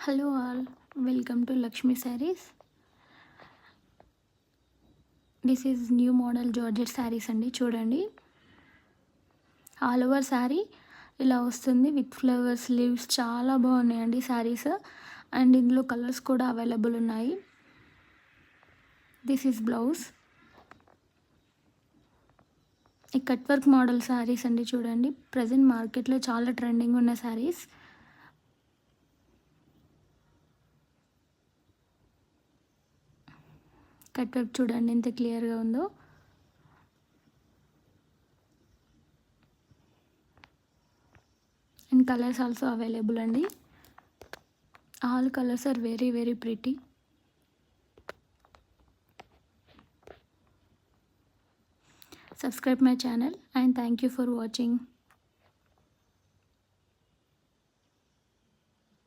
Hello all, welcome to Lakshmi saris. This is new model georgette saris అండి. చూడండి, all over sari ఇలా వస్తుంది విత్ ఫ్లవర్స్, లీవ్స్. చాలా బాగున్నాయండి శారీస్. అండ్ ఇందులో కలర్స్ కూడా అవైలబుల్ ఉన్నాయి. This is blouse. ఈ కట్ వర్క్ మోడల్ శారీస్ అండి. చూడండి, ప్రజెంట్ మార్కెట్లో చాలా ట్రెండింగ్ ఉన్న శారీస్. కట్ వర్క్ చూడండి ఎంత క్లియర్గా ఉందో. అండ్ కలర్స్ ఆల్సో అవైలబుల్ అండి. All colours are very very pretty. Subscribe my channel and thank you for watching.